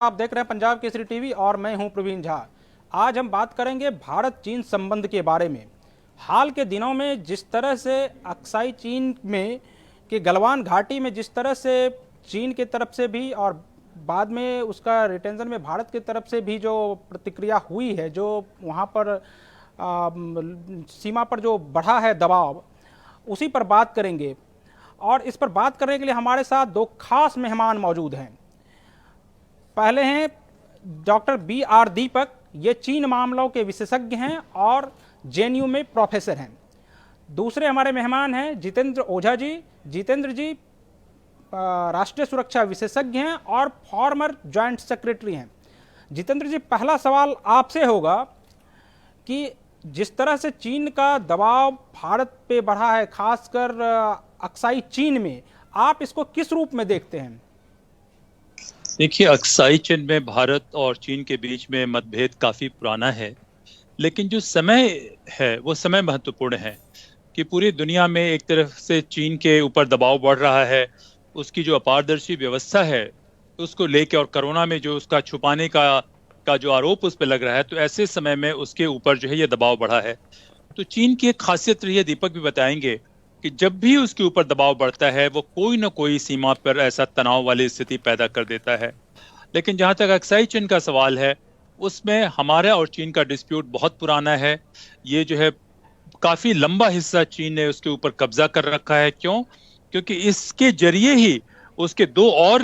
आप देख रहे हैं पंजाब केसरी टीवी और मैं हूं प्रवीण झा। आज हम बात करेंगे भारत चीन संबंध के बारे में। हाल के दिनों में जिस तरह से अक्साई चीन में कि गलवान घाटी में जिस तरह से चीन की तरफ से भी और बाद में उसका रिटेंशन में भारत की तरफ से भी जो प्रतिक्रिया हुई है, जो वहाँ पर सीमा पर जो बढ़ा है दबाव, उसी पर बात करेंगे। और इस पर बात करने के लिए हमारे साथ दो खास मेहमान मौजूद हैं। पहले हैं डॉक्टर B.R. दीपक, ये चीन मामलों के विशेषज्ञ हैं और जेएनयू में प्रोफेसर हैं। दूसरे हमारे मेहमान हैं जितेंद्र ओझा जी। जितेंद्र जी राष्ट्रीय सुरक्षा विशेषज्ञ हैं और फॉर्मर जॉइंट सेक्रेटरी हैं। जितेंद्र जी, पहला सवाल आपसे होगा कि जिस तरह से चीन का दबाव भारत पे बढ़ा है, खासकर अक्साई चीन में, आप इसको किस रूप में देखते हैं? देखिए, अक्साई चीन में भारत और चीन के बीच में मतभेद काफी पुराना है। लेकिन जो समय है वो समय महत्वपूर्ण है कि पूरी दुनिया में एक तरफ से चीन के ऊपर दबाव बढ़ रहा है, उसकी जो अपारदर्शी व्यवस्था है उसको लेके, और कोरोना में जो उसका छुपाने का जो आरोप उस पर लग रहा है, तो ऐसे समय में उसके ऊपर जो है ये दबाव बढ़ा है। तो चीन की एक खासियत रही है, दीपक भी बताएंगे, कि जब भी उसके ऊपर दबाव बढ़ता है वो कोई ना कोई सीमा पर ऐसा तनाव वाली स्थिति पैदा कर देता है। लेकिन जहां तक अक्साई चीन का सवाल है, उसमें हमारा और चीन का डिस्प्यूट बहुत पुराना है। ये जो है काफी लंबा हिस्सा चीन ने उसके ऊपर कब्जा कर रखा है। क्यों? क्योंकि इसके जरिए ही उसके दो और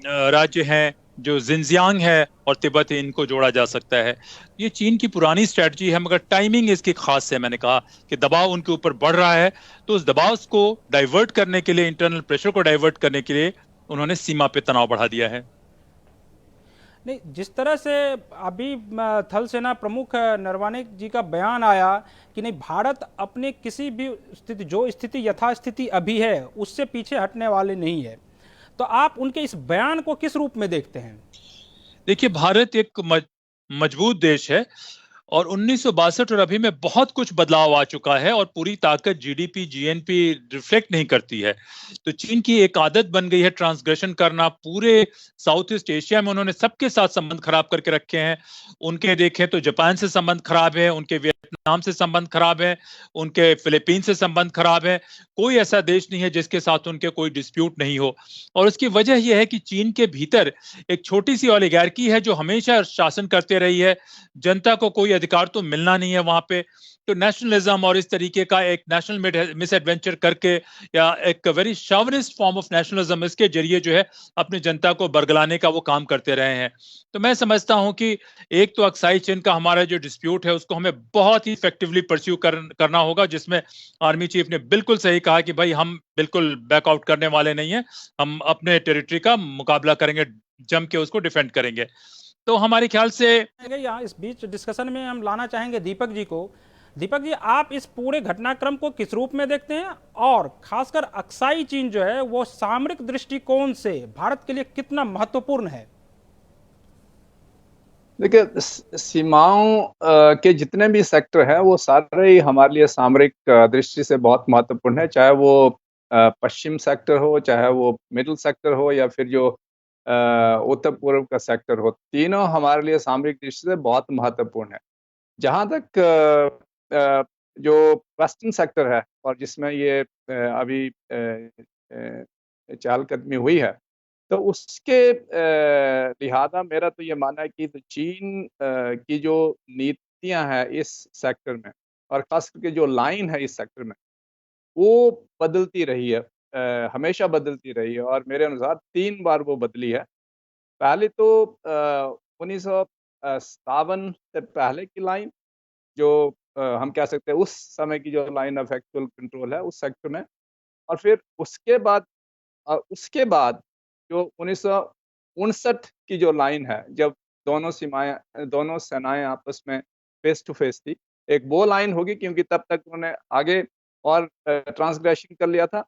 राज्य हैं, जो जिनजियांग है और तिब्बत है, इनको जोड़ा जा सकता है। ये चीन की पुरानी स्ट्रेटजी है, मगर टाइमिंग इसकी खास है। मैंने कहा कि दबाव उनके ऊपर बढ़ रहा है, तो उस दबाव को डाइवर्ट करने के लिए, इंटरनल प्रेशर को डाइवर्ट करने के लिए उन्होंने सीमा पे तनाव बढ़ा दिया है। नहीं, जिस तरह से अभी थल सेना प्रमुख नरवाने जी का बयान आया कि नहीं, भारत अपने किसी भी स्थिति, जो स्थिति यथास्थिति अभी है, उससे पीछे हटने वाले नहीं है, तो आप उनके इस बयान को किस रूप में देखते हैं? देखिए, भारत एक मजबूत देश है, और 1962 और अभी में बहुत कुछ बदलाव आ चुका है, और पूरी ताकत जीडीपी जीएनपी रिफ्लेक्ट नहीं करती है। तो चीन की एक आदत बन गई है ट्रांसग्रेशन करना। पूरे साउथ ईस्ट एशिया में उन्होंने सबके साथ संबंध खराब करके रखे हैं। उनके देखें तो जापान से संबंध खराब है, उनके वियतनाम से संबंध खराब है, उनके फिलीपीन से संबंध खराब है। कोई ऐसा देश नहीं है जिसके साथ उनके कोई डिस्प्यूट नहीं हो। और उसकी वजह यह है कि चीन के भीतर एक छोटी सी ओलिगार्की है जो हमेशा शासन करते रही है। जनता को कोई अधिकार तो मिलना नहीं है वहां पे। तो नेशनलिज्म और इस तरीके का एक नेशनल मिस एडवेंचर करके, या एक very chauvinist form of nationalism, इसके जरिए जो है अपनी जनता को बरगलाने का वो काम करते रहे हैं। तो मैं समझता हूं कि एक तो अक्साई चीन का हमारा जो डिस्प्यूट है उसको हमें बहुत ही इफेक्टिवली परस्यू करना होगा, जिसमें आर्मी चीफ ने बिल्कुल सही कहा कि भाई हम बिल्कुल बैकआउट करने वाले नहीं है, हम अपने टेरिटरी का मुकाबला करेंगे, जम के उसको डिफेंड करेंगे। तो हमारे ख्याल से यहाँ इस बीच डिस्कशन में हम लाना चाहेंगे दीपक जी को। दीपक जी, आप इस पूरे घटनाक्रम को किस रूप में देखते हैं, और खासकर अक्साई चीन जो है वो सामरिक दृष्टिकोण से भारत के लिए कितना महत्वपूर्ण है? देखिए, सीमाओं के जितने भी सेक्टर हैं वो सारे ही हमारे लिए सामरिक दृष्टि से बहुत महत्वपूर्ण है। चाहे वो पश्चिम सेक्टर हो, चाहे वो मिडिल सेक्टर हो, या फिर जो उत्तर पूर्व का सेक्टर हो, तीनों हमारे लिए सामरिक दृष्टि से बहुत महत्वपूर्ण है। जहाँ तक जो वेस्टर्न सेक्टर है और जिसमें ये अभी चहलकदमी हुई है, तो उसके लिहाजा मेरा तो ये मानना है कि तो चीन की जो नीतियां हैं इस सेक्टर में, और खास करके जो लाइन है इस सेक्टर में, वो बदलती रही है, हमेशा बदलती रही है, और मेरे अनुसार 3 बार वो बदली है। पहले तो 1957 से पहले की लाइन, जो हम कह सकते हैं उस समय की जो लाइन ऑफ एक्चुअल कंट्रोल है उस सेक्टर में। और फिर उसके बाद जो 1959 की जो लाइन है, जब दोनों सेनाएं आपस में फेस टू फेस थी, एक वो लाइन होगी, क्योंकि तब तक उन्होंने आगे और ट्रांसग्रेशन कर लिया था।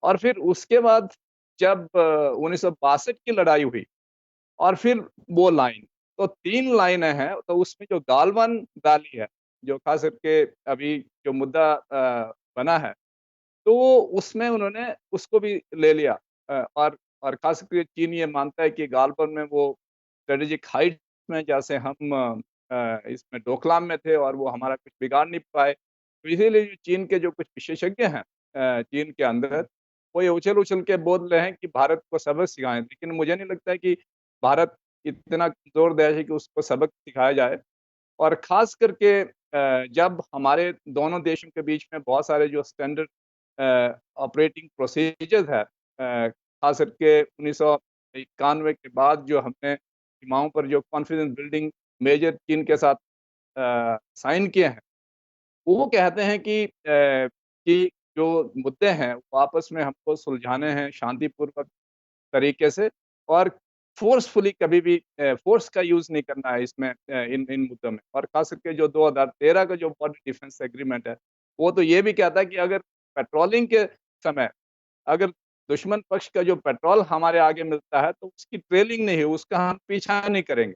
और फिर उसके बाद जब 1962 की लड़ाई हुई, और फिर वो लाइन, तो 3 लाइनें हैं। तो उसमें जो गालवान वैली है, जो खास करके अभी जो मुद्दा बना है, तो उसमें उन्होंने उसको भी ले लिया। और खास करके चीन ये मानता है कि गालवान में वो स्ट्रेटेजिक हाइट में, जैसे हम इसमें डोकलाम में थे और वो हमारा कुछ बिगाड़ नहीं पाए। तो इसीलिए जो चीन के जो कुछ विशेषज्ञ हैं चीन के अंदर, वो ये उछल-उछल के बोल रहे हैं कि भारत को सबक सिखाएँ, लेकिन मुझे नहीं लगता है कि भारत इतना कमज़ोर देश है कि उसको सबक सिखाया जाए। और ख़ास करके जब हमारे दोनों देशों के बीच में बहुत सारे जो स्टैंडर्ड ऑपरेटिंग प्रोसीजर्स है, ख़ास करके 1991 के बाद जो हमने सीमाओं पर जो कॉन्फिडेंस बिल्डिंग मेजर चीन के साथ साइन किए हैं, वो कहते हैं कि जो मुद्दे हैं वो आपस में हमको सुलझाने हैं शांतिपूर्वक तरीके से, और फ़ोर्सफुली कभी भी फ़ोर्स का यूज़ नहीं करना है इसमें, इन मुद्दों में। और ख़ास करके जो 2013 का जो बॉर्डर डिफेंस एग्रीमेंट है, वो तो ये भी कहता है कि अगर पेट्रोलिंग के समय अगर दुश्मन पक्ष का जो पेट्रोल हमारे आगे मिलता है, तो उसकी ट्रेलिंग नहीं है, उसका हम पीछा नहीं करेंगे।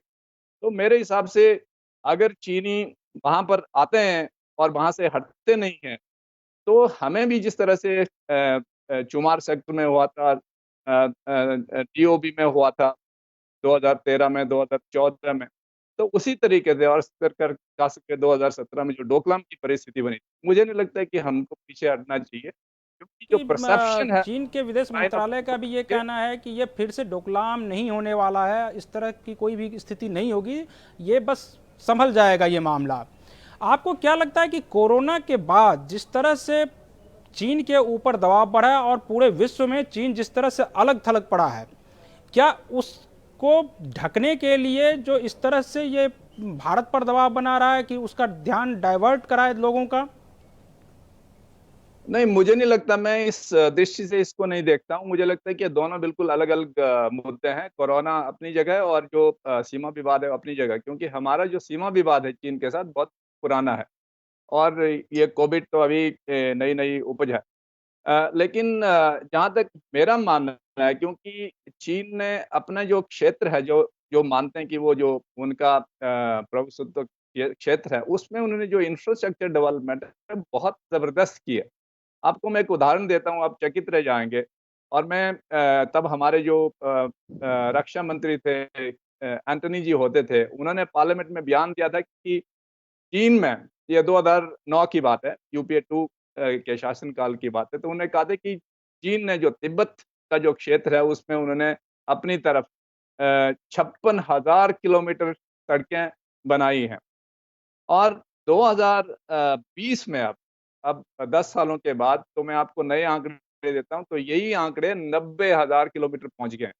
तो मेरे हिसाब से अगर चीनी वहाँ पर आते हैं और वहाँ से हटते नहीं हैं, तो हमें भी जिस तरह से चुमार सेक्टर में हुआ था, टीओबी में हुआ था 2013 में, 2014 में, तो उसी तरीके से, और खास करके 2017 में जो डोकलाम की परिस्थिति बनी, मुझे नहीं लगता है कि हमको पीछे हटना चाहिए, क्योंकि जो कि परसेप्शन है चीन के विदेश चाइना मंत्रालय का भी ये कहना है कि ये फिर से डोकलाम नहीं होने वाला है, इस तरह की कोई भी स्थिति नहीं होगी, ये बस संभल जाएगा ये मामला। आपको क्या लगता है कि कोरोना के बाद जिस तरह से चीन के ऊपर दबाव बढ़ा है और पूरे विश्व में चीन जिस तरह से अलग थलग पड़ा है, क्या उसको ढकने के लिए जो इस तरह से ये भारत पर दबाव बना रहा है कि उसका ध्यान डाइवर्ट कराए लोगों का? नहीं, मुझे नहीं लगता, मैं इस दृष्टि से इसको नहीं देखता हूँ। मुझे लगता है कि दोनों बिल्कुल अलग-अलग मुद्दे हैं। कोरोना अपनी जगह है और जो सीमा विवाद है वो अपनी जगह है, क्योंकि हमारा जो सीमा विवाद है चीन के साथ बहुत पुराना है, और ये कोविड तो अभी नई-नई उपज है। लेकिन जहाँ तक मेरा मानना है, क्योंकि चीन ने अपना जो क्षेत्र है, जो जो मानते हैं कि वो जो उनका प्रभुसत्व ये क्षेत्र है, उसमें उन्होंने जो इंफ्रास्ट्रक्चर डेवलपमेंट है, बहुत ज़बरदस्त की है। आपको मैं एक उदाहरण देता हूँ, आप चकित रह जाएँगे। और मैं तब हमारे जो रक्षा मंत्री थे, एंटनी जी होते थे, उन्होंने पार्लियामेंट में बयान दिया था कि चीन में, ये 2009 की बात है, यूपीए 2 के शासनकाल की बात है, तो उन्होंने कहा था कि चीन ने जो तिब्बत का जो क्षेत्र है, उसमें उन्होंने अपनी तरफ 56,000 किलोमीटर सड़कें बनाई हैं। और 2020 में अब 10 सालों के बाद, तो मैं आपको नए आंकड़े देता हूँ, तो यही आंकड़े 90,000 किलोमीटर पहुँच गए हैं।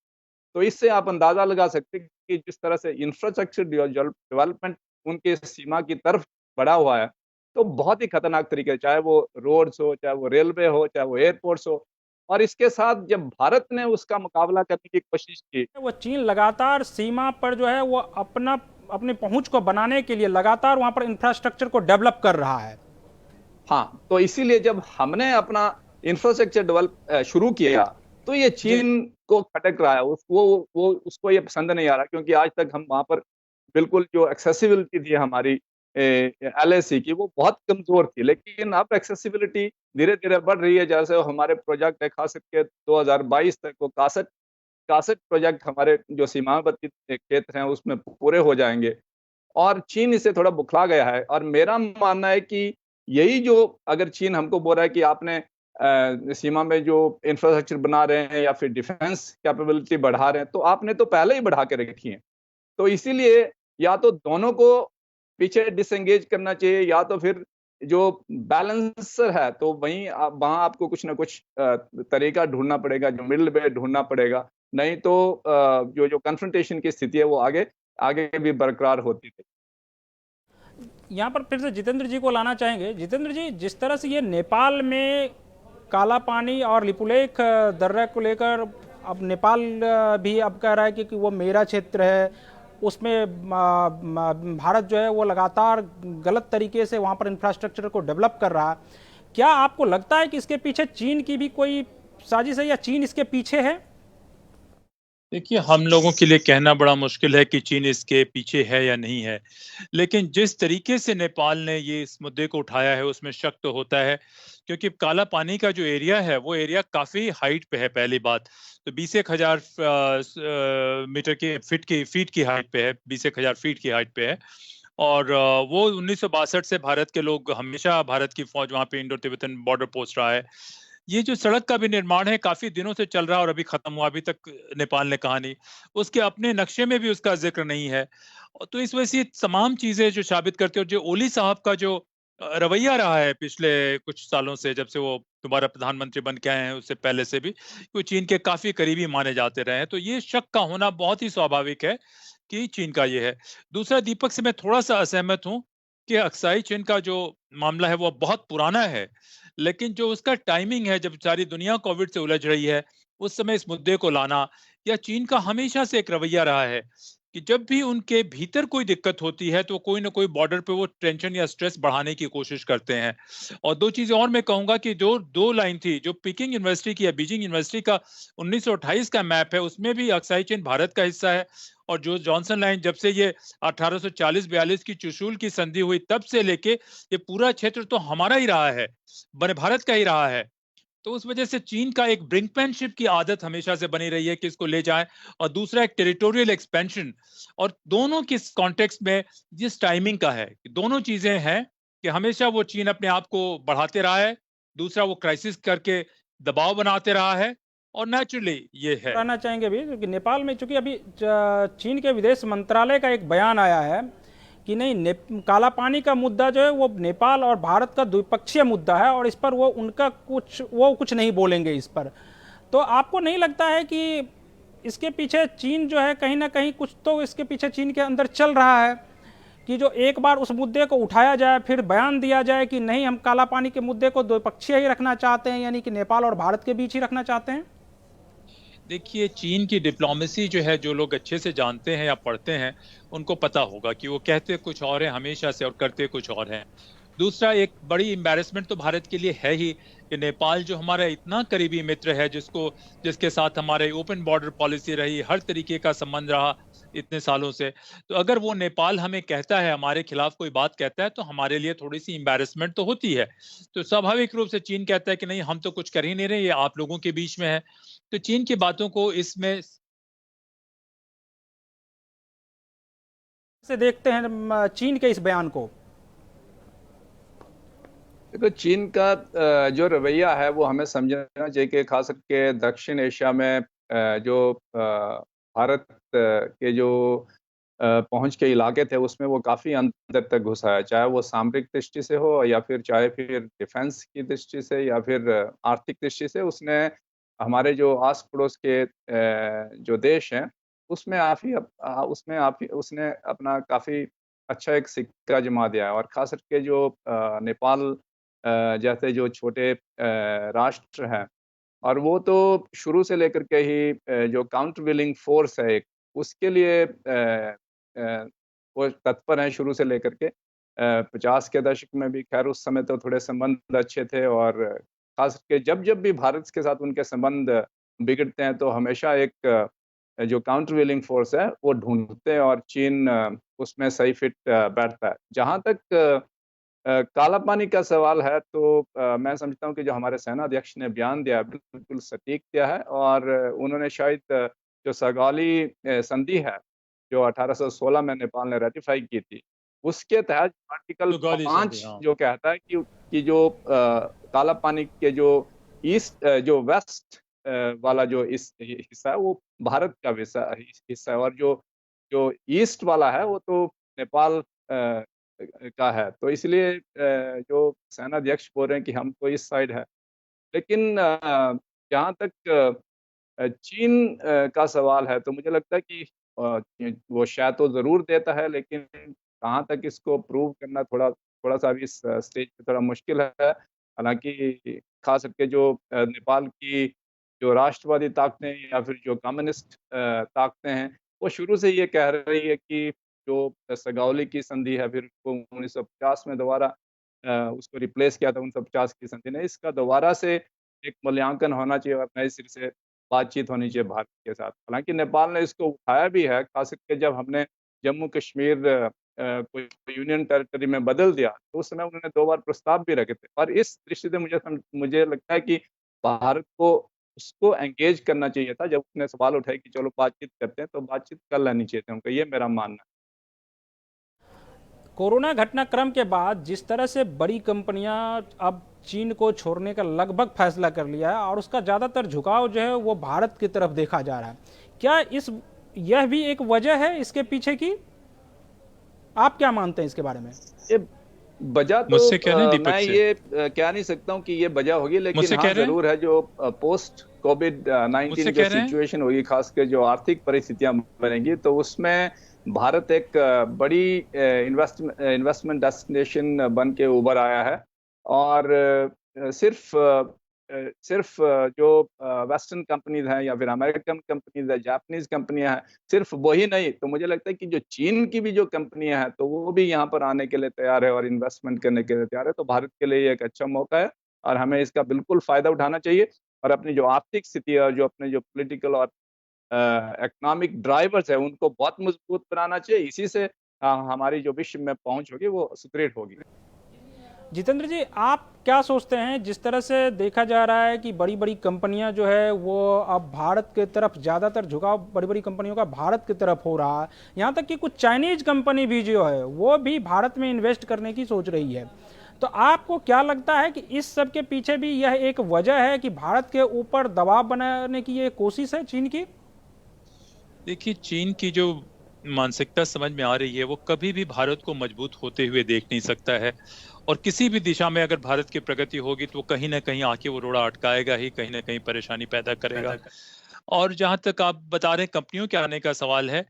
तो इससे आप अंदाज़ा लगा सकते हैं कि जिस तरह से इंफ्रास्ट्रक्चर डेवलपमेंट उनके सीमा की तरफ बढ़ा हुआ है, तो बहुत ही खतरनाक तरीके से, चाहे वो रोड्स हो, चाहे वो रेलवे हो, चाहे वो एयरपोर्ट्स हो। और इसके साथ जब भारत ने उसका मुकाबला करने की कोशिश की, वो चीन लगातार सीमा पर जो है वो अपनी पहुंच को बनाने के लिए लगातार वहां पर इंफ्रास्ट्रक्चर को डेवलप कर रहा है। हाँ, तो इसीलिए जब हमने अपना इंफ्रास्ट्रक्चर डेवलप शुरू किया, तो ये चीन को खटक रहा है। वो उसको ये पसंद नहीं आ रहा, क्योंकि आज तक हम वहाँ पर बिल्कुल जो एक्सेसिबिलिटी थी हमारी एलएसी की, वो बहुत कमज़ोर थी। लेकिन अब एक्सेसिबिलिटी धीरे-धीरे बढ़ रही है। जैसे हमारे प्रोजेक्ट है, खास करके 2022 तक वो 61 प्रोजेक्ट हमारे जो सीमावर्ती क्षेत्र हैं उसमें पूरे हो जाएँगे। और चीन इससे थोड़ा बुखला गया है, और मेरा मानना है कि यही जो, अगर चीन हमको बोल रहा है कि आपने सीमा में जो इंफ्रास्ट्रक्चर बना रहे हैं या फिर डिफेंस कैपेबिलिटी बढ़ा रहे हैं, तो आपने तो पहले ही बढ़ा के रखी है। तो इसीलिए या तो दोनों को पीछे डिसएंगेज करना चाहिए, या तो फिर जो बैलेंसर है, तो वहीं वहाँ आपको कुछ ना कुछ तरीका ढूँढना पड़ेगा, जो मिडल वे ढूँढना पड़ेगा। नहीं तो जो कन्फ्रंटेशन की स्थिति है वो आगे आगे भी बरकरार होती थी। यहाँ पर फिर से जितेंद्र जी को लाना चाहेंगे। जितेंद्र जी, जिस तरह से ये नेपाल में काला पानी और लिपुलेख दर्रा को लेकर अब नेपाल भी अब कह रहा है कि वो मेरा क्षेत्र है, उसमें भारत जो है वो लगातार गलत तरीके से वहाँ पर इंफ्रास्ट्रक्चर को डेवलप कर रहा है। क्या आपको लगता है कि इसके पीछे चीन की भी कोई साजिश है या चीन इसके पीछे है? देखिए, हम लोगों के लिए कहना बड़ा मुश्किल है कि चीन इसके पीछे है या नहीं है। लेकिन जिस तरीके से नेपाल ने ये इस मुद्दे को उठाया है, उसमें शक तो होता है, क्योंकि काला पानी का जो एरिया है, वो एरिया काफ़ी हाइट पे है पहली बात। तो 20,000 मीटर की फीट की हाइट पे है, 20,000 फीट की हाइट पे है। और वो 1962 से भारत के लोग हमेशा भारत की फ़ौज वहाँ पे इंडो तिब्बतन बॉर्डर पोस्ट रहा है। ये जो सड़क का भी निर्माण है काफी दिनों से चल रहा है और अभी खत्म हुआ, अभी तक नेपाल ने कहा नहीं। उसके अपने नक्शे में भी उसका जिक्र नहीं है। तो इस वजह से ये तमाम चीजें जो साबित करती है, और जो ओली साहब का जो रवैया रहा है पिछले कुछ सालों से, जब से वो दोबारा प्रधानमंत्री बन के आए हैं, उससे पहले से भी वो चीन के काफी करीबी माने जाते रहे हैं। तो ये शक का होना बहुत ही स्वाभाविक है कि चीन का ये है। दूसरा, दीपक से मैं थोड़ा सा असहमत हूँ कि अक्साई चीन का जो मामला है वो बहुत पुराना है, लेकिन जो उसका टाइमिंग है, जब सारी दुनिया कोविड से उलझ रही है, उस समय इस मुद्दे को लाना, या चीन का हमेशा से एक रवैया रहा है कि जब भी उनके भीतर कोई दिक्कत होती है तो कोई ना कोई बॉर्डर पे वो टेंशन या स्ट्रेस बढ़ाने की कोशिश करते हैं। और दो चीजें और मैं कहूंगा कि जो दो लाइन थी, जो पीकिंग यूनिवर्सिटी की या बीजिंग यूनिवर्सिटी का 1928 का मैप है, उसमें भी अक्साई चीन भारत का हिस्सा है। और जो जॉनसन लाइन, जब से ये 1840-42 की चुशूल की संधि हुई, तब से लेके ये पूरा क्षेत्र तो हमारा ही रहा है, बने भारत का ही रहा है। तो उस वजह से चीन का एक ब्रिंकमैनशिप की आदत हमेशा से बनी रही है कि इसको ले जाएं। और दूसरा, एक टेरिटोरियल एक्सपेंशन। और दोनों किस कॉन्टेक्स्ट में, जिस टाइमिंग का है, दोनों चीजें हैं कि हमेशा वो चीन अपने आप को बढ़ाते रहा है। दूसरा, वो क्राइसिस करके दबाव बनाते रहा है। और नेचुरली ये है। रहना चाहेंगे अभी, क्योंकि नेपाल में चूंकि अभी चीन के विदेश मंत्रालय का एक बयान आया है कि नहीं, काला पानी का मुद्दा जो है वो नेपाल और भारत का द्विपक्षीय मुद्दा है और इस पर वो कुछ नहीं बोलेंगे इस पर। तो आपको नहीं लगता है कि इसके पीछे चीन जो है कहीं ना कहीं कुछ तो इसके पीछे चीन के अंदर चल रहा है कि जो एक बार उस मुद्दे को उठाया जाए, फिर बयान दिया जाए कि नहीं, हम काला पानी के मुद्दे को द्विपक्षीय ही रखना चाहते हैं, यानी कि नेपाल और भारत के बीच ही रखना चाहते हैं? देखिए, चीन की डिप्लोमेसी जो है, जो लोग अच्छे से जानते हैं या पढ़ते हैं, उनको पता होगा कि वो कहते कुछ और है हमेशा से और करते कुछ और हैं। दूसरा, एक बड़ी एम्बैरेसमेंट तो भारत के लिए है ही कि नेपाल जो हमारा इतना करीबी मित्र है, जिसके साथ हमारे ओपन बॉर्डर पॉलिसी रही, हर तरीके का संबंध रहा इतने सालों से। तो अगर वो नेपाल हमें कहता है, हमारे खिलाफ कोई बात कहता है, तो हमारे लिए थोड़ी सी एम्बैरेसमेंट तो होती है। तो स्वाभाविक रूप से चीन कहता है कि नहीं, हम तो कुछ कर ही नहीं रहे, ये आप लोगों के बीच में है। तो चीन की बातों को इसमें से देखते हैं चीन के इस बयान को? देखो, चीन का जो रवैया है वो हमें समझना चाहिए कि खास करके दक्षिण एशिया में जो भारत के जो पहुंच के इलाके थे, उसमें वो काफ़ी अंदर तक घुसा है, चाहे वो सामरिक दृष्टि से हो या फिर चाहे फिर डिफेंस की दृष्टि से या फिर आर्थिक दृष्टि से। उसने हमारे जो आस पड़ोस के जो देश हैं, उसमें आप ही उसने अपना काफ़ी अच्छा एक सिक्का जमा दिया है। और खास करके जो नेपाल जैसे जो छोटे राष्ट्र हैं, और वो तो शुरू से लेकर के ही जो काउंटर विलिंग फोर्स है एक, उसके लिए वो तत्पर हैं शुरू से लेकर के। 50 के दशक में भी खैर उस समय तो थोड़े संबंध अच्छे थे, और खास करके जब-जब भी भारत के साथ उनके संबंध बिगड़ते हैं, तो हमेशा एक जो काउंटर विलिंग फोर्स है वो ढूँढते हैं, और चीन उसमें सही फिट बैठता है। जहाँ तक काला पानी का सवाल है, तो मैं समझता हूँ कि जो हमारे सेनाध्यक्ष ने बयान दिया है, बिल्कुल सटीक दिया है। और उन्होंने शायद जो सगाली संधि है, जो 1816 में नेपाल ने रेटिफ़ाई की थी, उसके तहत आर्टिकल तो गाली संधि, 5 हाँ। जो कहता है कि जो काला पानी के जो वेस्ट वाला जो हिस्सा है, वो भारत का हिस्सा है, और जो जो ईस्ट वाला है, वो तो नेपाल का है। तो इसलिए जो सेनाध्यक्ष बोल रहे हैं कि हम तो इस साइड है। लेकिन जहाँ तक चीन का सवाल है, तो मुझे लगता है कि वो शायद तो ज़रूर देता है, लेकिन कहाँ तक इसको प्रूव करना थोड़ा-सा अभी इस स्टेज पे थोड़ा मुश्किल है। हालाँकि ख़ास करके जो नेपाल की जो राष्ट्रवादी ताकतें या फिर जो कम्युनिस्ट ताकतें हैं, वो शुरू से ये कह रही है कि जो सगाउली की संधि है, फिर उसको 1950 में दोबारा उसको रिप्लेस किया था 1950 की संधि ने। इसका दोबारा से एक मूल्यांकन होना चाहिए और नए सिरे से बातचीत होनी चाहिए भारत के साथ। हालाँकि नेपाल ने इसको उठाया भी है, ख़ास करके जब हमने जम्मू कश्मीर को यूनियन टेरिटरी में बदल दिया, तो उस समय उन्होंने 2 बार प्रस्ताव भी रखे थे। और इस दृष्टि से मुझे लगता है कि भारत को उसको एंगेज करना चाहिए था। जब उसने सवाल उठाए कि चलो बातचीत करते हैं, तो बातचीत कर लेनी चाहिए थी उनको, ये मेरा मानना है। कोरोना घटनाक्रम के बाद जिस तरह से बड़ी कंपनियां अब चीन को छोड़ने का लगभग फैसला कर लिया है और उसका ज़्यादातर झुकाव जो है वो भारत की तरफ देखा जा रहा है, क्या यह भी एक वजह है इसके पीछे की? आप क्या मानते हैं इसके बारे में? ये वजह तो मुझसे कह रहे हैं दीपक मैं से। ये कह नहीं सकता हूँ कि ये वजह होगी, लेकिन मुझसे हाँ कह रहे हैं? जरूर है जो पोस्ट कोविड मुझसे 19 जो कह रहे हैं? सिचुएशन होगी, खासकर जो आर्थिक परिस्थितियां बनेंगी, तो उसमें भारत एक बड़ी इन्वेस्टमेंट डेस्टिनेशन बन के उभर आया है। और सिर्फ जो वेस्टर्न कंपनीज हैं या फिर अमेरिकन कंपनीज है, जापानीज कंपनियां हैं, सिर्फ वही नहीं, तो मुझे लगता है कि जो चीन की भी जो कंपनियां हैं, तो वो भी यहाँ पर आने के लिए तैयार है और इन्वेस्टमेंट करने के लिए तैयार है। तो भारत के लिए ये एक अच्छा मौका है और हमें इसका बिल्कुल फायदा उठाना चाहिए और अपनी जो आर्थिक स्थिति है और जो अपने जो पॉलिटिकल और इकोनॉमिक ड्राइवर्स है, उनको बहुत मजबूत बनाना चाहिए। इसी से हमारी जो विश्व में पहुंच होगी वो सुदृढ़ होगी। जितेंद्र जी, आप क्या सोचते हैं, जिस तरह से देखा जा रहा है कि बड़ी बड़ी कंपनियां जो है वो अब भारत की तरफ ज़्यादातर झुकाव बड़ी बड़ी कंपनियों का भारत की तरफ हो रहा है, यहाँ तक कि कुछ चाइनीज कंपनी भी जो है वो भी भारत में इन्वेस्ट करने की सोच रही है, तो आपको क्या लगता है कि इस सब के पीछे भी यह एक वजह है कि भारत के ऊपर दबाव बनाने की ये कोशिश है चीन की? देखिए, चीन की जो मानसिकता समझ में आ रही है, वो कभी भी भारत को मजबूत होते हुए देख नहीं सकता है। और किसी भी दिशा में अगर भारत की प्रगति होगी तो वो कहीं ना कहीं आके वो रोड़ा अटकाएगा ही, कहीं ना कहीं परेशानी पैदा करेगा। और जहां तक आप बता रहे हैं कंपनियों के आने का सवाल है,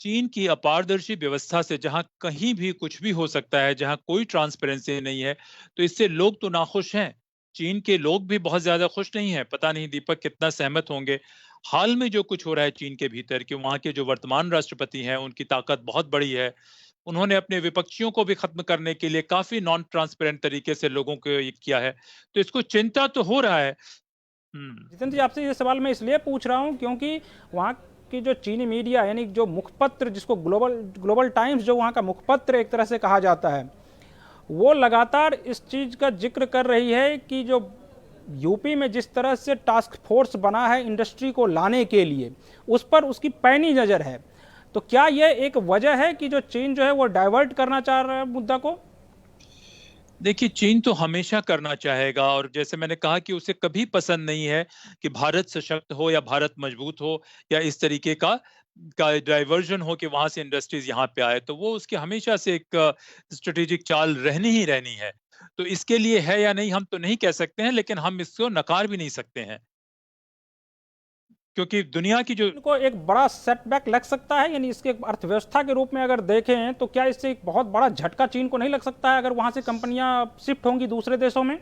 चीन की अपारदर्शी व्यवस्था से जहां कहीं भी कुछ भी हो सकता है, जहां कोई ट्रांसपेरेंसी नहीं है, तो इससे लोग तो नाखुश हैं। चीन के लोग भी बहुत ज्यादा खुश नहीं है। पता नहीं दीपक कितना सहमत होंगे। हाल में जो कुछ हो रहा है चीन के भीतर, कि वहां के जो वर्तमान राष्ट्रपति हैं उनकी ताकत बहुत बड़ी है। उन्होंने अपने विपक्षियों को भी खत्म करने के लिए काफी नॉन ट्रांसपेरेंट तरीके से लोगों को ये किया है, तो इसको चिंता तो हो रहा है। जितेंद्र जी, आपसे ये सवाल मैं इसलिए पूछ रहा हूँ क्योंकि वहाँ की जो चीनी मीडिया यानी जो मुखपत्र, जिसको ग्लोबल टाइम्स जो वहाँ का मुखपत्र एक तरह से कहा जाता है, वो लगातार इस चीज़ का जिक्र कर रही है कि जो यूपी में जिस तरह से टास्क फोर्स बना है इंडस्ट्री को लाने के लिए, उस पर उसकी पैनी नज़र है, तो क्या यह एक वजह है कि जो चीन जो है वो डाइवर्ट करना चाह रहा है मुद्दा को? देखिए, चीन तो हमेशा करना चाहेगा, और जैसे मैंने कहा कि उसे कभी पसंद नहीं है कि भारत सशक्त हो या भारत मजबूत हो या इस तरीके का डाइवर्जन हो कि वहां से इंडस्ट्रीज यहाँ पे आए, तो वो उसकी हमेशा से एक स्ट्रेटेजिक चाल रहनी ही रहनी है। तो इसके लिए है या नहीं हम तो नहीं कह सकते हैं, लेकिन हम इसको नकार भी नहीं सकते हैं, क्योंकि दुनिया की जो इनको एक बड़ा सेटबैक लग सकता है, यानी इसके अर्थव्यवस्था के रूप में अगर देखें तो क्या इससे एक बहुत बड़ा झटका चीन को नहीं लग सकता है अगर वहां से कंपनियां शिफ्ट होंगी दूसरे देशों में?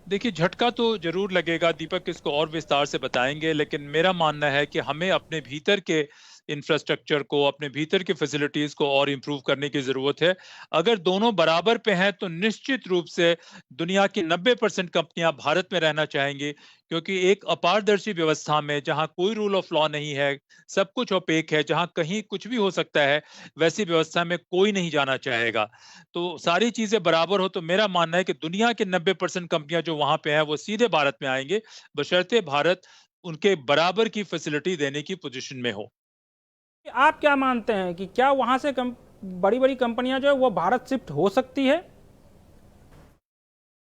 देखिए, झटका तो जरूर लगेगा, दीपक इसको और विस्तार से बताएंगे, लेकिन मेरा मानना है कि हमें अपने भीतर के इंफ्रास्ट्रक्चर को, अपने भीतर की फैसिलिटीज को और इंप्रूव करने की जरूरत है। अगर दोनों बराबर पे हैं तो निश्चित रूप से दुनिया की 90% कंपनियां भारत में रहना चाहेंगी, क्योंकि एक अपारदर्शी व्यवस्था में जहां कोई रूल ऑफ लॉ नहीं है, सब कुछ ओपेक है, जहां कहीं कुछ भी हो सकता है, वैसी व्यवस्था में कोई नहीं जाना चाहेगा। तो सारी चीजें बराबर हो तो मेरा मानना है कि दुनिया के 90% कंपनियां जो वहां पे हैं वो सीधे भारत में आएंगे, बशर्ते भारत उनके बराबर की फैसिलिटी देने की पोजीशन में हो। आप क्या मानते हैं कि क्या वहां से बड़ी बड़ी कंपनियां जो है वो भारत शिफ्ट हो सकती है?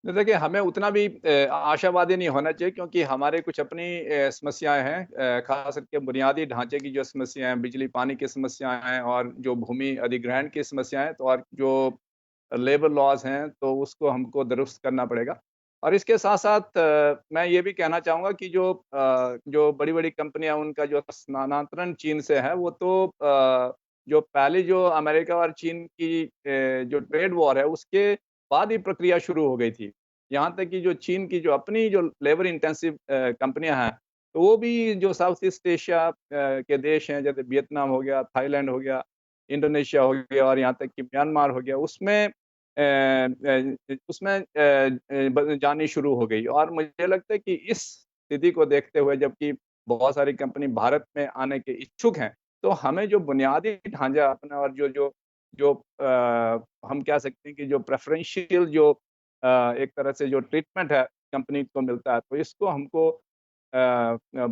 देखिए, हमें उतना भी आशावादी नहीं होना चाहिए, क्योंकि हमारे कुछ अपनी समस्याएं हैं, खास करके बुनियादी ढांचे की जो समस्याएं हैं, बिजली पानी की समस्याएं हैं और जो भूमि अधिग्रहण की समस्याएं हैं, तो और जो लेबर लॉज हैं, तो उसको हमको दुरुस्त करना पड़ेगा। और इसके साथ साथ मैं ये भी कहना चाहूँगा कि जो बड़ी-बड़ी कंपनियाँ, उनका जो स्थानांतरण चीन से है, वो तो जो पहले जो अमेरिका और चीन की जो ट्रेड वॉर है, उसके बाद ही प्रक्रिया शुरू हो गई थी। यहाँ तक कि जो चीन की जो अपनी जो लेबर इंटेंसिव कंपनियाँ हैं, तो वो भी जो साउथ ईस्ट एशिया के देश हैं, जैसे वियतनाम हो गया, थाईलैंड हो गया, इंडोनेशिया हो गया और यहाँ तक कि म्यांमार हो गया, उसमें जानी शुरू हो गई। और मुझे लगता है कि इस स्थिति को देखते हुए, जबकि बहुत सारी कंपनी भारत में आने के इच्छुक हैं, तो हमें जो बुनियादी ढांचा अपना और जो जो जो हम कह सकते हैं कि जो प्रेफरेंशियल जो एक तरह से जो ट्रीटमेंट है कंपनी को मिलता है, तो इसको हमको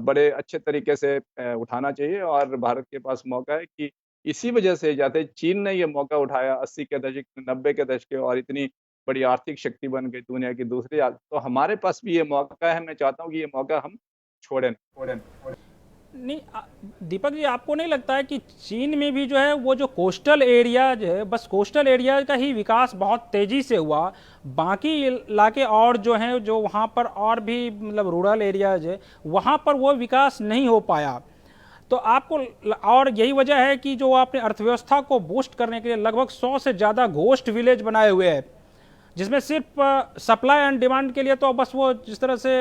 बड़े अच्छे तरीके से उठाना चाहिए। और भारत के पास मौका है कि इसी वजह से जैसे चीन ने ये मौका उठाया 80 के दशक में, 90 के दशक के, और इतनी बड़ी आर्थिक शक्ति बन गई दुनिया की दूसरी, तो हमारे पास भी ये मौका है। मैं चाहता हूँ कि ये मौका हम छोड़ें छोड़ें। नहीं दीपक जी, आपको नहीं लगता है कि चीन में भी जो है वो जो कोस्टल एरियाज है, बस कोस्टल एरिया का ही विकास बहुत तेजी से हुआ, बाकी इलाके और जो हैं जो वहाँ पर और भी मतलब रूरल एरियाज है वहाँ पर वो विकास नहीं हो पाया? तो आपको और यही वजह है कि जो आपने अर्थव्यवस्था को बूस्ट करने के लिए लगभग 100 से ज़्यादा घोस्ट विलेज बनाए हुए हैं, जिसमें सिर्फ सप्लाई एंड डिमांड के लिए तो बस वो जिस तरह से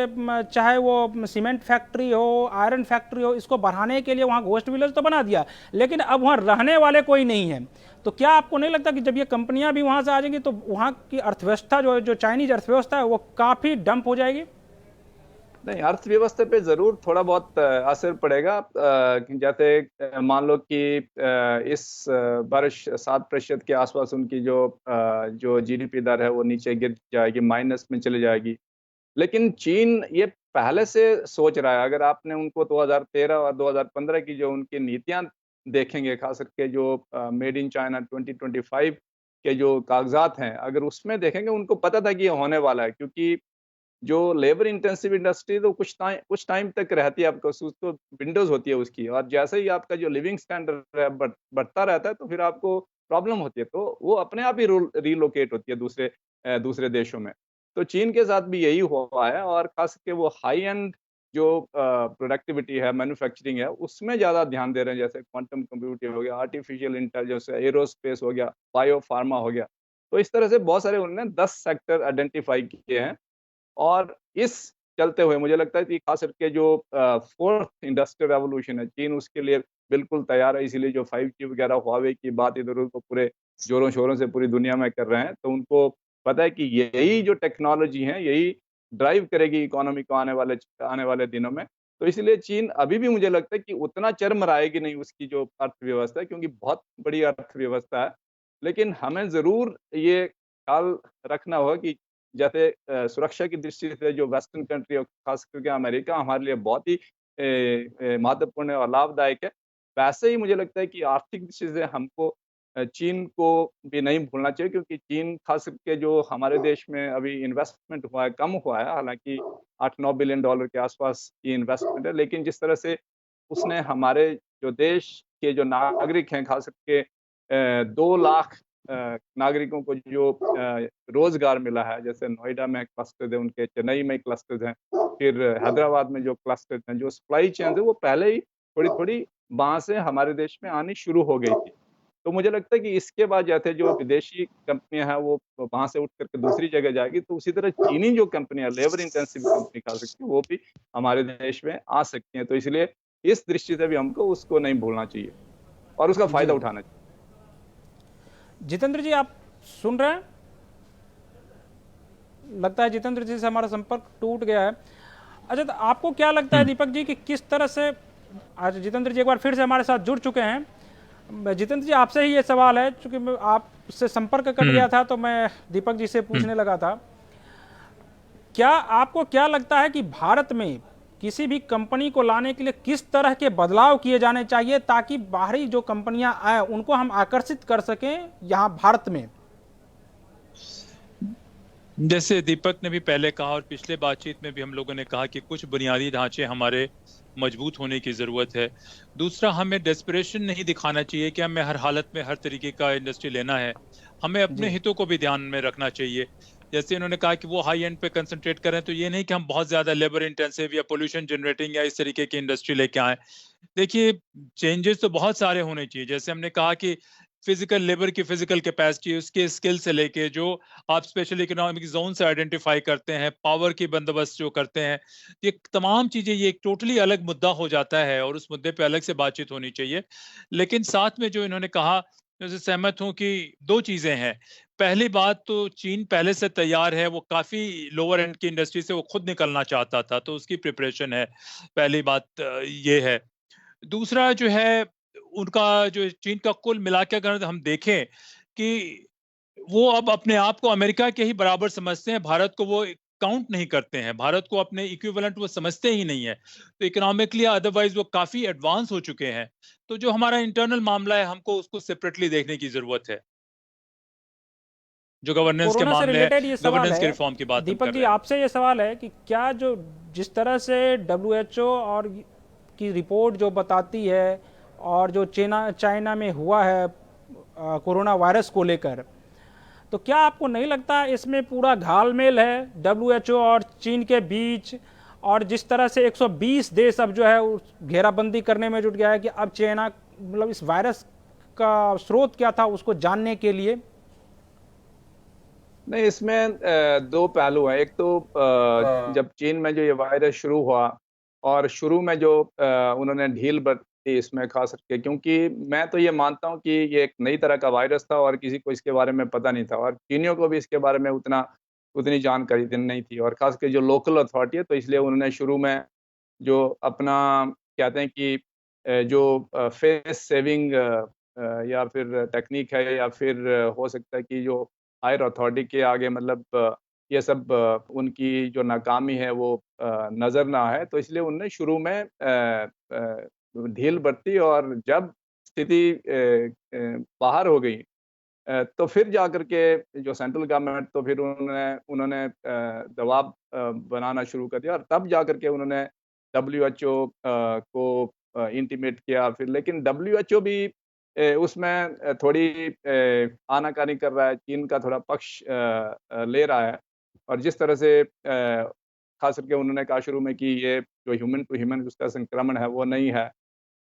चाहे वो सीमेंट फैक्ट्री हो, आयरन फैक्ट्री हो, इसको बढ़ाने के लिए वहाँ घोस्ट विलेज तो बना दिया, लेकिन अब वहाँ रहने वाले कोई नहीं है। तो क्या आपको नहीं लगता कि जब ये कंपनियां भी वहाँ से आ जाएंगी तो वहाँ की अर्थव्यवस्था जो चाइनीज अर्थव्यवस्था है वो काफ़ी डंप हो जाएगी? नहीं, अर्थव्यवस्था पे ज़रूर थोड़ा बहुत असर पड़ेगा। जैसे मान लो कि इस वर्ष 7% के आसपास उनकी जो जीडीपी दर है वो नीचे गिर जाएगी, माइनस में चली जाएगी। लेकिन चीन ये पहले से सोच रहा है। अगर आपने उनको 2013 और 2015 की जो उनकी नीतियाँ देखेंगे, खास करके जो मेड इन चाइना 2025 के जो कागज़ात हैं, अगर उसमें देखेंगे, उनको पता था कि ये होने वाला है, क्योंकि जो लेबर इंटेंसिव इंडस्ट्री तो कुछ टाइम तक रहती है, आपको तो विंडोज होती है उसकी, और जैसे ही आपका जो लिविंग स्टैंडर्ड है बढ़ता रहता है, तो फिर आपको प्रॉब्लम होती है, तो वो अपने आप ही रिलोकेट होती है दूसरे देशों में। तो चीन के साथ भी यही हुआ है, और खास करके वो हाई एंड जो प्रोडक्टिविटी है, मैन्युफैक्चरिंग है, उसमें ज़्यादा ध्यान दे रहे हैं। जैसे क्वांटम कंप्यूटिंग हो गया, आर्टिफिशियल इंटेलिजेंस, एरोस्पेस हो गया, बायो फार्मा हो गया। तो इस तरह से बहुत सारे उन्होंने 10 सेक्टर आइडेंटिफाई किए हैं। और इस चलते हुए मुझे लगता है कि खास करके जो फोर्थ इंडस्ट्रियल रेवोल्यूशन है, चीन उसके लिए बिल्कुल तैयार है। इसीलिए जो 5G वगैरह, हुआवे की बात इधर उधर को पूरे जोरों शोरों से पूरी दुनिया में कर रहे हैं, तो उनको पता है कि यही जो टेक्नोलॉजी है, यही ड्राइव करेगी इकोनॉमी को आने वाले दिनों में। तो इसलिए चीन अभी भी मुझे लगता है कि उतना चरमराएगी नहीं उसकी जो अर्थव्यवस्था है, क्योंकि बहुत बड़ी अर्थव्यवस्था है। लेकिन हमें ज़रूर ये ख्याल रखना होगा कि जैसे सुरक्षा की दृष्टि से जो वेस्टर्न कंट्री और खास करके अमेरिका हमारे लिए बहुत ही महत्वपूर्ण और लाभदायक है, वैसे ही मुझे लगता है कि आर्थिक दृष्टि से हमको चीन को भी नहीं भूलना चाहिए, क्योंकि चीन खास करके जो हमारे देश में अभी इन्वेस्टमेंट हुआ है, कम हुआ है, हालांकि 8-9 बिलियन डॉलर के आसपास ये इन्वेस्टमेंट है, लेकिन जिस तरह से उसने हमारे जो देश के जो नागरिक हैं, खास करके 2 लाख नागरिकों को जो रोजगार मिला है, जैसे नोएडा में क्लस्टर्स है उनके, चेन्नई में क्लस्टर्स हैं, फिर हैदराबाद में जो क्लस्टर्स हैं, जो सप्लाई चेन है वो पहले ही थोड़ी-थोड़ी वहाँ से हमारे देश में आनी शुरू हो गई थी। तो मुझे लगता है कि इसके बाद जैसे जो विदेशी कंपनियाँ हैं वो वहाँ से उठ करके दूसरी जगह जाएगी, तो उसी तरह चीनी जो कंपनियाँ, लेबर इंटेंसिव कंपनी खा सकती है, वो भी हमारे देश में आ सकती हैं। तो इसलिए इस दृष्टि से भी हमको उसको नहीं भूलना चाहिए और उसका फायदा उठाना चाहिए। जितेंद्र जी, आप सुन रहे हैं? लगता है जितेंद्र जी से हमारा संपर्क टूट गया है। अच्छा, तो आपको क्या लगता है दीपक जी कि किस तरह से, आज जितेंद्र जी एक बार फिर से हमारे साथ जुड़ चुके हैं। जितेंद्र जी, आपसे ही ये सवाल है, चूंकि आपसे संपर्क कट गया था तो मैं दीपक जी से पूछने लगा था। क्या आपको क्या लगता है कि भारत में किसी भी कंपनी को लाने के लिए किस तरह के बदलाव किए जाने चाहिए ताकि बाहरी जो कंपनियां आए उनको हम आकर्षित कर सकें यहाँ भारत में? जैसे दीपक ने भी पहले कहा और पिछले बातचीत में भी हम लोगों ने कहा कि कुछ बुनियादी ढांचे हमारे मजबूत होने की जरूरत है। दूसरा, हमें डेस्परेशन नहीं दिखाना चाहिए कि हमें हर हालत में हर तरीके का इंडस्ट्री लेना है। हमें अपने हितों को भी ध्यान में रखना चाहिए। जैसे इन्होंने कहा कि वो हाई एंड पे कंसंट्रेट करें, तो ये नहीं कि हम बहुत ज्यादा लेबर इंटेंसिव या पोल्यूशन जनरेटिंग या इस तरीके की इंडस्ट्री लेके आए। देखिए, चेंजेस तो बहुत सारे होने चाहिए। जैसे हमने कहा कि फिजिकल लेबर की फिजिकल कैपेसिटी, उसके स्किल से लेके जो आप स्पेशल इकोनॉमिक जोन से आइडेंटिफाई करते हैं, पावर की बंदोबस्त जो करते हैं, ये तमाम चीजें, ये एक टोटली अलग मुद्दा हो जाता है और उस मुद्दे पे अलग से बातचीत होनी चाहिए। लेकिन साथ में जो इन्होंने कहा जैसे सहमत हूं कि दो चीजें हैं। पहली बात तो चीन पहले से तैयार है, वो काफी लोअर एंड की इंडस्ट्री से वो खुद निकलना चाहता था, तो उसकी प्रिपरेशन है। पहली बात ये है। दूसरा जो है, उनका जो चीन का कुल मिला के अगर हम देखें कि वो अब अपने आप को अमेरिका के ही बराबर समझते हैं, भारत को वो काउंट नहीं करते हैं, भारत को अपने इक्विवेलेंट वो समझते ही नहीं है। तो इकोनॉमिकली अदरवाइज वो काफी एडवांस हो चुके हैं। तो जो हमारा इंटरनल मामला है, हमको उसको सेपरेटली देखने की जरूरत है। जो गवर्नेंस के कोरोना से मामले हैं, रिलेटेड ये सवाल गवर्नेंस के है रिफॉर्म की बात हम दीपक कर जी, रहे हैं। आपसे ये सवाल है कि क्या जो जिस तरह से WHO और की रिपोर्ट जो बताती है और जो चाइना में हुआ है कोरोना वायरस को लेकर, तो क्या आपको नहीं लगता इसमें पूरा घालमेल है WHO और चीन के बीच? और जिस तरह से 120 देश अब जो है घेराबंदी करने में जुट गया है कि अब चाइना मतलब इस वायरस का स्रोत क्या था उसको जानने के लिए। नहीं, इसमें दो पहलू हैं। एक तो जब चीन में जो ये वायरस शुरू हुआ और शुरू में जो उन्होंने ढील बरती इसमें खास करके, क्योंकि मैं तो ये मानता हूँ कि ये एक नई तरह का वायरस था और किसी को इसके बारे में पता नहीं था, और चीनियों को भी इसके बारे में उतनी जानकारी नहीं थी, और खास करके जो लोकल अथॉरिटी है, तो इसलिए उन्होंने शुरू में जो अपना कहते हैं कि जो फेस सेविंग या फिर टेक्निक है, या फिर हो सकता है कि जो हायर अथॉरिटी के आगे मतलब ये सब उनकी जो नाकामी है वो नज़र ना आए, तो इसलिए उन्होंने शुरू में ढील बरती, और जब स्थिति बाहर हो गई तो फिर जाकर के जो सेंट्रल गवर्नमेंट, तो फिर उन्होंने दबाव बनाना शुरू कर दिया, और तब जाकर के उन्होंने WHO को इंटीमेट किया फिर। लेकिन WHO भी उसमें थोड़ी आनाकानी कर रहा है, चीन का थोड़ा पक्ष ले रहा है, और जिस तरह से खास करके उन्होंने कहा शुरू में कि ये जो ह्यूमन टू ह्यूमन उसका संक्रमण है वो नहीं है।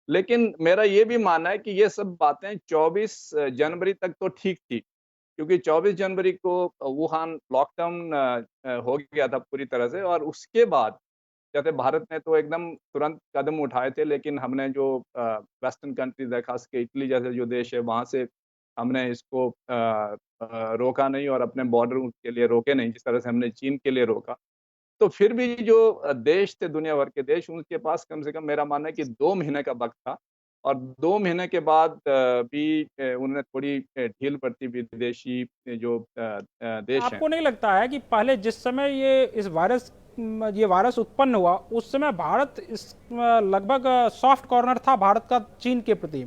लेकिन मेरा ये भी मानना है कि ये सब बातें 24 जनवरी तक तो ठीक थी, क्योंकि 24 जनवरी को वुहान लॉकडाउन हो गया था पूरी तरह से, और उसके बाद जैसे भारत ने तो एकदम तुरंत कदम उठाए थे, लेकिन हमने जो वेस्टर्न कंट्रीज है, खास के इटली जैसे जो देश है, वहाँ से हमने इसको रोका नहीं, और अपने बॉर्डर के लिए रोके नहीं, जिस तरह से हमने चीन के लिए रोका। तो फिर भी जो देश थे, दुनिया भर के देश, उनके पास कम से कम मेरा मानना है कि 2 महीने का वक़्त था, और 2 महीने के बाद भी उन्होंने थोड़ी ढील बरती विदेशी जो देश हैं। आपको नहीं लगता है कि पहले जिस समय ये वायरस उत्पन्न हुआ उस समय भारत लगभग सॉफ्ट कॉर्नर था भारत का चीन के प्रति?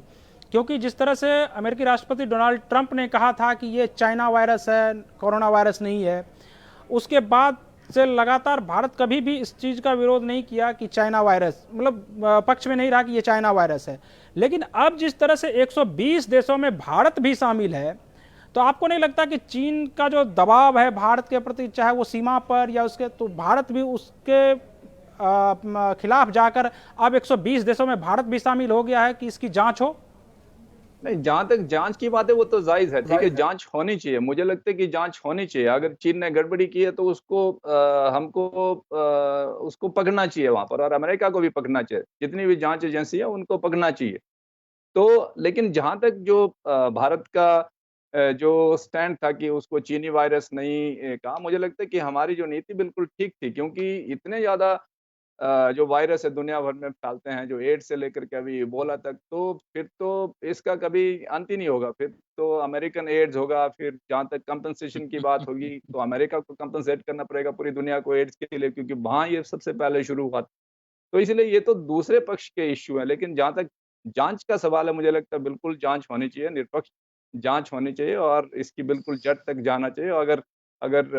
क्योंकि जिस तरह से अमेरिकी राष्ट्रपति डोनाल्ड ट्रंप ने कहा था कि ये चाइना वायरस है, कोरोना वायरस नहीं है, उसके बाद से लगातार भारत कभी भी इस चीज़ का विरोध नहीं किया कि चाइना वायरस, मतलब पक्ष में नहीं रहा कि ये चाइना वायरस है। लेकिन अब जिस तरह से 120 देशों में भारत भी शामिल है, तो आपको नहीं लगता कि चीन का जो दबाव है भारत के प्रति, चाहे वो सीमा पर या उसके, तो भारत भी उसके खिलाफ जाकर अब 120 देशों में भारत भी शामिल हो गया है कि इसकी जांच हो? नहीं, जहाँ तक जांच की बात है वो तो जायज़ है, ठीक है, जांच होनी चाहिए। मुझे लगता है कि जांच होनी चाहिए। अगर चीन ने गड़बड़ी की है तो हमको उसको पकड़ना चाहिए वहाँ पर, और अमेरिका को भी पकड़ना चाहिए। जितनी भी जांच एजेंसी है उनको पकड़ना चाहिए। तो लेकिन जहाँ तक जो भारत का जो स्टैंड था कि उसको चीनी वायरस नहीं कहा, मुझे लगता है कि हमारी जो नीति बिल्कुल ठीक थी, क्योंकि इतने ज़्यादा जो वायरस है दुनिया भर में फैलते हैं, जो एड्स से लेकर के अभी इबोला तक, तो फिर तो इसका कभी अंत ही नहीं होगा। फिर तो अमेरिकन एड्स होगा, फिर जहाँ तक कंपनसेशन की बात होगी, तो अमेरिका को कंपनसेट करना पड़ेगा पूरी दुनिया को एड्स के लिए, क्योंकि वहाँ ये सबसे पहले शुरू हुआ था। तो इसलिए ये तो दूसरे पक्ष के इश्यू हैं, लेकिन जहाँ तक जाँच का सवाल है, मुझे लगता है बिल्कुल जाँच होनी चाहिए, निष्पक्ष जाँच होनी चाहिए, और इसकी बिल्कुल जड़ तक जाना चाहिए। अगर अगर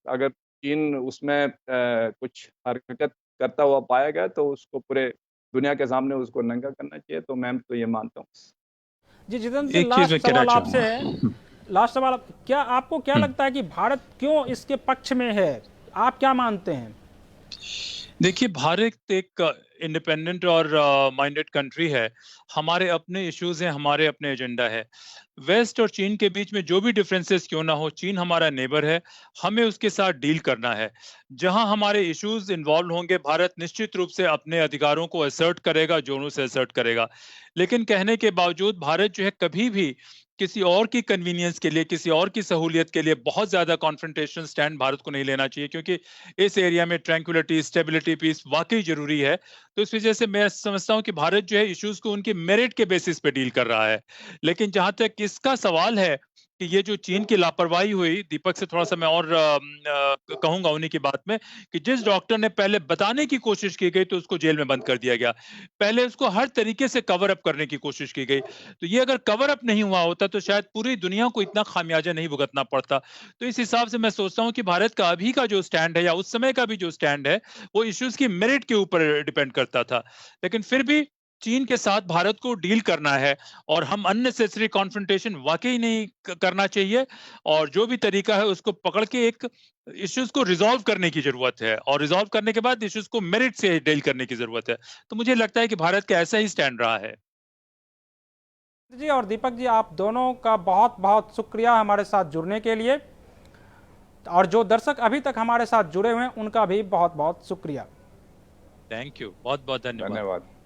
अगर चीन उसमें कुछ हरकत करता हुआ पाया गया, तो उसको पूरे दुनिया के सामने उसको नंगा करना चाहिए, तो मैं तो ये मानता हूँ। जी जितेंद्र जी, एक चीज मैं कहना आपसे है, चाहूंगा। लास्ट सवाल, क्या आपको क्या लगता है कि भारत क्यों इसके पक्ष में है? आप क्या मानते हैं? देखिए, भारत एक इंडिपेंडेंट और माइंडेड कंट्री है, हमारे अपने इश्यूज हैं, हमारे अपने एजेंडा है। वेस्ट और चीन के बीच में जो भी डिफरेंसेस क्यों ना हो, चीन हमारा नेबर है, हमें उसके साथ डील करना है। जहां हमारे इश्यूज इन्वॉल्व होंगे, भारत निश्चित रूप से अपने अधिकारों को असर्ट करेगा, जोरों से असर्ट करेगा। लेकिन कहने के बावजूद भारत जो है कभी भी किसी और की कन्वीनियंस के लिए, किसी और की सहूलियत के लिए बहुत ज्यादा कॉन्फ्रंटेशन स्टैंड भारत को नहीं लेना चाहिए, क्योंकि इस एरिया में ट्रैंक्विलिटी, स्टेबिलिटी, पीस वाकई जरूरी है। तो इस वजह से मैं समझता हूं कि भारत जो है इश्यूज को उनके मेरिट के बेसिस पे डील कर रहा है। लेकिन जहां तक इसका सवाल है कि ये जो चीन की लापरवाही हुई, दीपक से थोड़ा सा मैं और कहूंगा उन्हीं की बात में, कि जिस डॉक्टर ने पहले बताने की कोशिश की गई तो उसको जेल में बंद कर दिया गया। पहले उसको हर तरीके से कवर अप करने की कोशिश की गई। तो ये अगर कवर अप नहीं हुआ होता तो शायद पूरी दुनिया को इतना खामियाजा नहीं भुगतना पड़ता। तो इस हिसाब से मैं सोचता हूं कि भारत का अभी का जो स्टैंड है, या उस समय का भी जो स्टैंड है, वो इश्यूज की मेरिट के ऊपर डिपेंड करता था। लेकिन फिर भी चीन के साथ भारत को डील करना है, और हम अननेसेसरी कॉन्फ्रंटेशन वाकई नहीं करना चाहिए, और जो भी तरीका है उसको पकड़ के एक इश्यूज को रिजॉल्व करने की जरूरत है, और रिजॉल्व करने के बाद इश्यूज को मेरिट से डील करने की जरूरत है। तो मुझे लगता है कि भारत का ऐसा ही स्टैंड रहा है। जी और दीपक जी, आप दोनों का बहुत बहुत शुक्रिया हमारे साथ जुड़ने के लिए, और जो दर्शक अभी तक हमारे साथ जुड़े हुए हैं उनका भी बहुत बहुत शुक्रिया। थैंक यू, बहुत बहुत धन्यवाद। धन्यवाद।